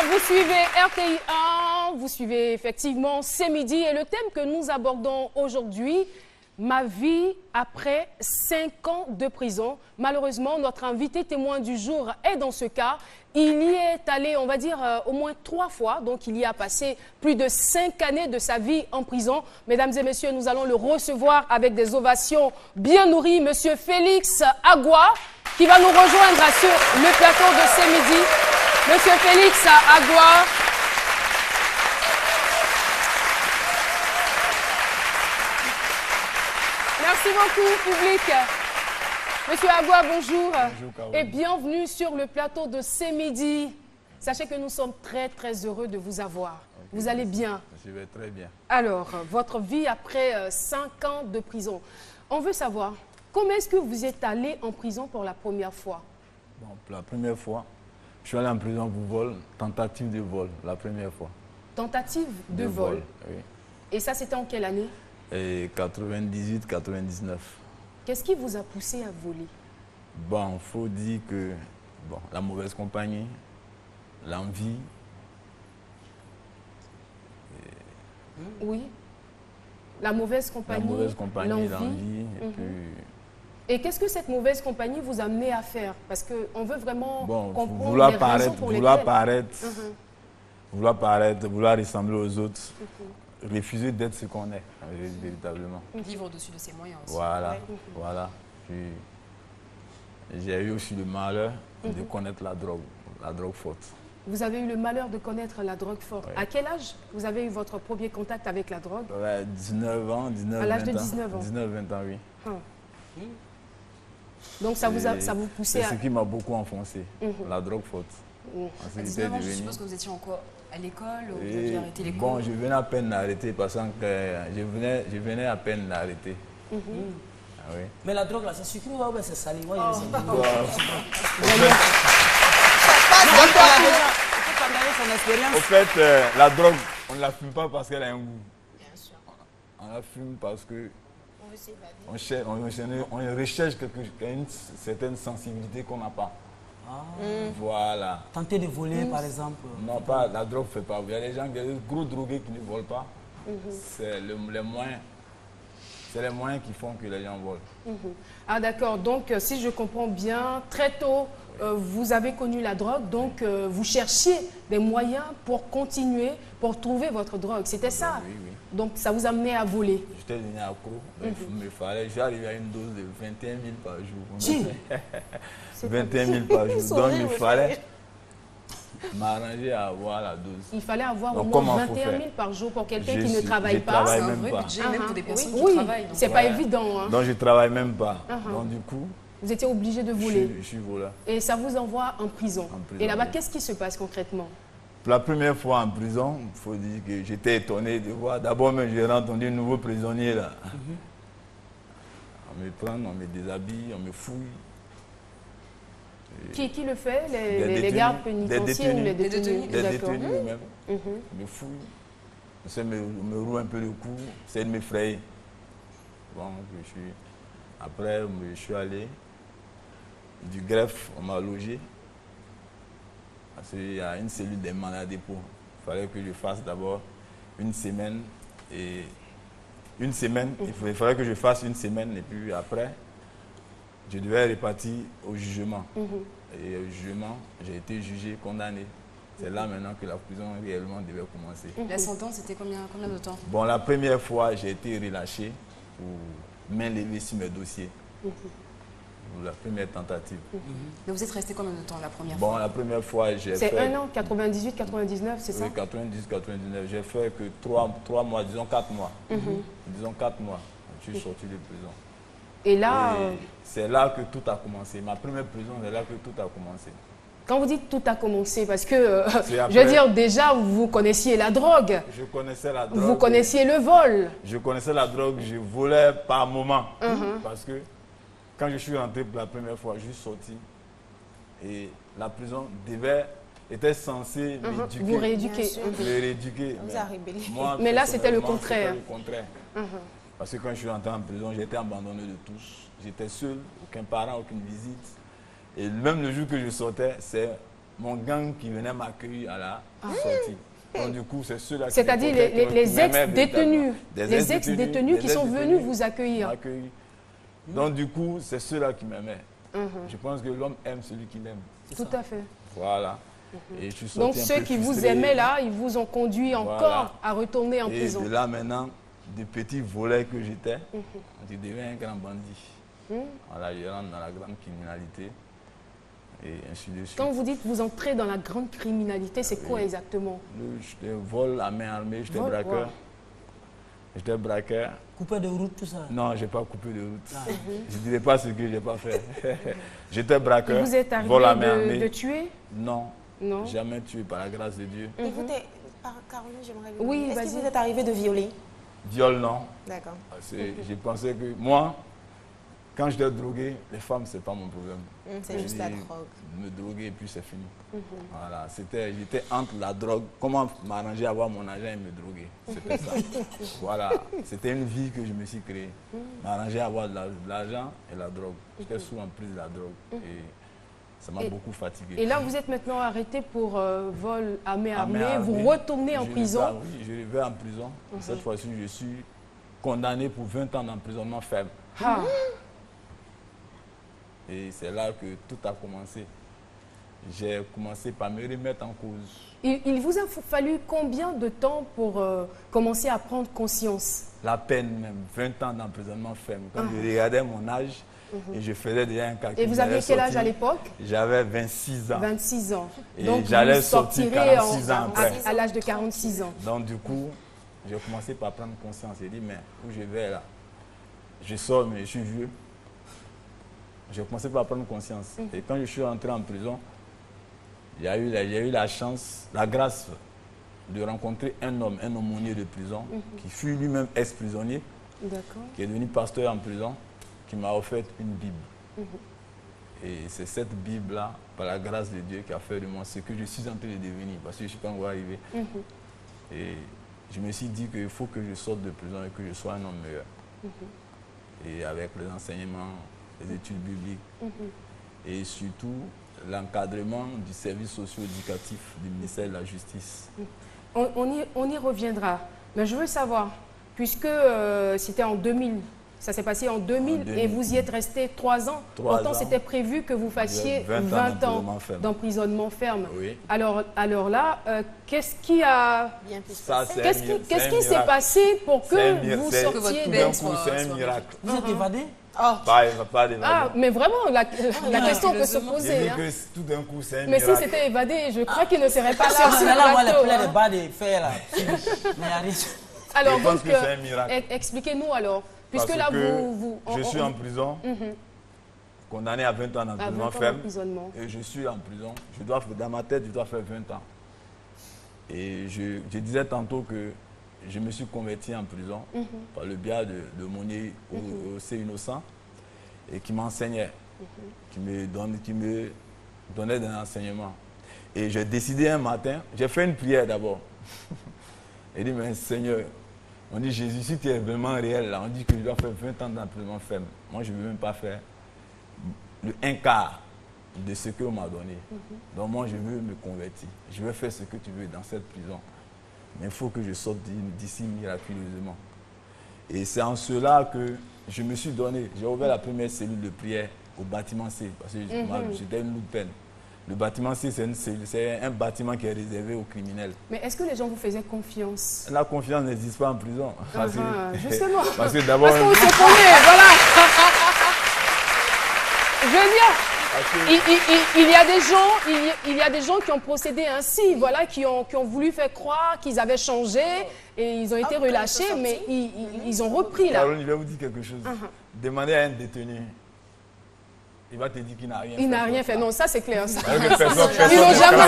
Vous suivez RTI 1, vous suivez effectivement C'est Midi et le thème que nous abordons aujourd'hui, ma vie après 5 ans de prison. Malheureusement, notre invité témoin du jour est dans ce cas. Il y est allé, on va dire, au moins 3 fois. Donc, il y a passé plus de 5 années de sa vie en prison. Mesdames et messieurs, nous allons le recevoir avec des ovations bien nourries. Monsieur Félix Agua, qui va nous rejoindre sur le plateau de C'est Midi. Monsieur Félix Agua. Merci beaucoup, public. Monsieur Agua, bonjour. Bonjour, et bienvenue sur le plateau de C'est Midi. Sachez que nous sommes très, très heureux de vous avoir. Okay. Vous allez bien? Je vais très bien. Alors, votre vie après 5 ans de prison. On veut savoir, comment est-ce que vous êtes allé en prison pour la première fois? Bon, pour la première fois, je suis allé en prison pour vol, tentative de vol, la première fois. Tentative de vol? Oui. Et ça, c'était en quelle année? 98-99. Qu'est-ce qui vous a poussé à voler? Bon, il faut dire que la mauvaise compagnie, l'envie. Oui. La mauvaise compagnie, l'envie. Et qu'est-ce que cette mauvaise compagnie vous a amené à faire? Parce qu'on veut vraiment comprendre vouloir les paraître, raisons pour lesquelles... vouloir paraître, vouloir ressembler aux autres, refuser d'être ce qu'on est, véritablement. Vivre au-dessus de ses moyens aussi. Voilà, voilà. J'ai eu aussi le malheur de connaître la drogue forte. Vous avez eu le malheur de connaître la drogue forte. À quel âge vous avez eu votre premier contact avec la drogue? 19 ans, 19 ans. À l'âge de 19 ans? 19-20 ans, oui. Donc ça vous poussait à... C'est ce qui m'a beaucoup enfoncé, la drogue forte. À 19 ans, je suppose que vous étiez encore à l'école ou vous aviez arrêté l'école? Bon, je venais à peine d'arrêter parce que je venais à peine d'arrêter. Oui. Mais la drogue là, c'est sucré ou c'est salé? Moi, Au fait, la drogue, on ne la fume pas parce qu'elle a un goût. Bien sûr. On la fume parce que on recherche une certaine sensibilité qu'on n'a pas. Voilà. Tenter de voler, par exemple. Non, pas la drogue ne fait pas. Il y a des gens, des gros drogués qui ne volent pas. C'est les moyens qui font que les gens volent. Ah d'accord, donc si je comprends bien, très tôt, vous avez connu la drogue, donc vous cherchiez des moyens pour continuer, pour trouver votre drogue. C'était ça? Oui. Donc ça vous amenait à voler? J'étais devenu accro, je suis arrivé à une dose de 21 000 par jour. 21 000 par jour, donc il fallait m'arranger à avoir la dose. Il fallait avoir au moins 21 000 par jour pour quelqu'un qui ne travaille pas. C'est un vrai budget, même pour des personnes qui travaillent. C'est pas évident. Hein. Donc je ne travaille même pas. Donc du coup... Vous étiez obligé de voler. Je suis voleur. Et ça vous envoie en prison. Et là-bas, qu'est-ce qui se passe concrètement? Pour la première fois en prison, il faut dire que j'étais étonné de voir. D'abord, j'ai entendu un nouveau prisonnier là. On me prend, on me déshabille, on me fouille. Qui le fait? Les gardes pénitentiaires ou les détenus? Des détenus eux-mêmes. On me fouille. On me roule un peu le cou, c'est de m'effrayer. Bon, après, je suis allé du greffe, on m'a logé. Parce qu'il y a une cellule des malades dépôt. Il fallait que je fasse d'abord une semaine. Il fallait que je fasse une semaine et puis après, je devais repartir au jugement. Et au jugement, j'ai été jugé, condamné. C'est là maintenant que la prison réellement devait commencer. La sentence, c'était combien de temps? Bon, la première fois, j'ai été relâché pour main levée sur mes dossiers. La première tentative. Mais vous êtes resté combien de temps la première fois? Bon, la première fois, j'ai fait... C'est un an, 98, 99, c'est ça? Oui, 90, 99. J'ai fait que 3 mois, disons 4 mois. Disons 4 mois. Je suis sorti de prison. Et là... c'est là que tout a commencé. Ma première prison, c'est là que tout a commencé. Quand vous dites tout a commencé, parce que, je veux dire, déjà, vous connaissiez la drogue. Je connaissais la drogue. Vous connaissiez le vol. Je connaissais la drogue, je volais par moment. Parce que quand je suis rentré pour la première fois, je suis sorti. Et la prison était censée m'éduquer. Vous rééduquer. Me rééduquer. Mais là, c'était le contraire. Parce que quand je suis rentré en prison, j'étais abandonné de tous. J'étais seul, aucun parent, aucune visite. Et même le jour que je sortais, c'est mon gang qui venait m'accueillir à la sortie. Donc du coup, c'est ceux-là qui... C'est-à-dire les ex-détenus. Les ex-détenus qui sont venus vous accueillir. Donc du coup, c'est ceux-là qui m'aimaient. Je pense que l'homme aime celui qu'il aime. Tout à fait. Voilà. Et je suis donc ceux qui vous aimaient là, ils vous ont conduit encore à retourner en prison. Et de là maintenant, des petits volets que j'étais, je deviens un grand bandit. Voilà, je rentre dans la grande criminalité. Et ainsi de suite. Quand vous dites vous entrez dans la grande criminalité, c'est quoi exactement? J'étais vol à main armée, j'étais braqueur. Wow. J'étais braqueur. Coupé de route, tout ça? Non, je n'ai pas coupé de route. Je ne dirais pas ce que je n'ai pas fait. J'étais braqueur. Et vous êtes arrivé de tuer? Non, jamais tué par la grâce de Dieu. Et vous, Caroline, j'aimerais vous demander, est-ce que vous êtes arrivé de violer? Viol, non. D'accord. J'ai pensé que moi, quand j'étais drogué, les femmes, ce n'est pas mon problème. C'est juste la drogue. Me droguer et puis c'est fini. Voilà, j'étais entre la drogue, comment m'arranger à avoir mon argent et me droguer. C'était ça. Voilà, c'était une vie que je me suis créée. M'arranger à avoir de l'argent et la drogue. J'étais sous emprise de la drogue et ça m'a beaucoup fatigué. Et là, vous êtes maintenant arrêté pour vol à main armée. Vous retournez en prison? Oui, je vais en prison. Cette fois-ci, je suis condamné pour 20 ans d'emprisonnement ferme. Et c'est là que tout a commencé. J'ai commencé par me remettre en cause. Il vous a fallu combien de temps pour commencer à prendre conscience? La peine même, 20 ans d'emprisonnement ferme. Quand je regardais mon âge, et je faisais déjà un calcul. Et vous aviez quel âge à l'époque? J'avais 26 ans. 26 ans. Et donc j'allais sortir 46 ans après. À l'âge de 46 ans. Donc du coup, j'ai commencé par prendre conscience. J'ai dit, mais où je vais là? Je sors, mais je suis vieux. J'ai commencé par prendre conscience. Et quand je suis rentré en prison, j'ai eu la chance, la grâce de rencontrer un homme, un aumônier de prison, qui fut lui-même ex-prisonnier, qui est devenu pasteur en prison, qui m'a offert une Bible. Et c'est cette Bible-là, par la grâce de Dieu, qui a fait de moi ce que je suis en train de devenir, parce que je ne suis pas encore arrivé. Et je me suis dit qu'il faut que je sorte de prison et que je sois un homme meilleur. Et avec les enseignements, les études bibliques et surtout l'encadrement du service socio-éducatif du ministère de la Justice. On y reviendra. Mais je veux savoir, puisque c'était en 2000, ça s'est passé en 2000 et vous y êtes resté 3 ans. Pourtant, c'était prévu que vous fassiez 20 ans d'emprisonnement ferme. Oui. Alors là, qu'est-ce qui a... Qu'est-ce qui s'est passé pour que vous sortiez... Tout d'un coup, c'est un miracle. Vous êtes évadé? Pas d'évader. Mais vraiment, la question peut se poser. Hein. Tout d'un coup, c'est un mais miracle. si c'était évadé, je crois qu'il ne serait pas là sur le plateau. Alors, donc, expliquez-nous alors. Puisque là, je suis en prison, condamné à 20 ans d'emprisonnement ferme. Et je suis en prison. Dans ma tête, je dois faire 20 ans. Et je disais tantôt que je me suis converti en prison par le biais de Monier aussi innocent et qui m'enseignait, qui me donnait des enseignements. Et j'ai décidé un matin, j'ai fait une prière d'abord. Et dit, mais Seigneur, on dit Jésus, si tu es vraiment réel, là, on dit que je dois faire 20 ans d'emprisonnement ferme. Moi, je ne veux même pas faire un quart de ce qu'on m'a donné. Donc moi, je veux me convertir. Je veux faire ce que tu veux dans cette prison. Mais il faut que je sorte d'ici miraculeusement. Et c'est en cela que je me suis donné. J'ai ouvert la première cellule de prière au bâtiment C, parce que j'étais une lourde peine. Le bâtiment C, c'est un bâtiment qui est réservé aux criminels. Mais est-ce que les gens vous faisaient confiance? La confiance n'existe pas en prison. Justement. Parce que d'abord... Parce qu'on se connaît, voilà. Je veux dire, il y a des gens qui ont procédé ainsi, voilà, qui ont voulu faire croire qu'ils avaient changé et ils ont été relâchés, mais ils ont repris là. Caroline, je vais vous dire quelque chose. Demandez à un détenu. Il va te dire qu'il n'a rien fait. Il n'a rien fait, non, ça c'est clair. Ça. Ils n'ont jamais.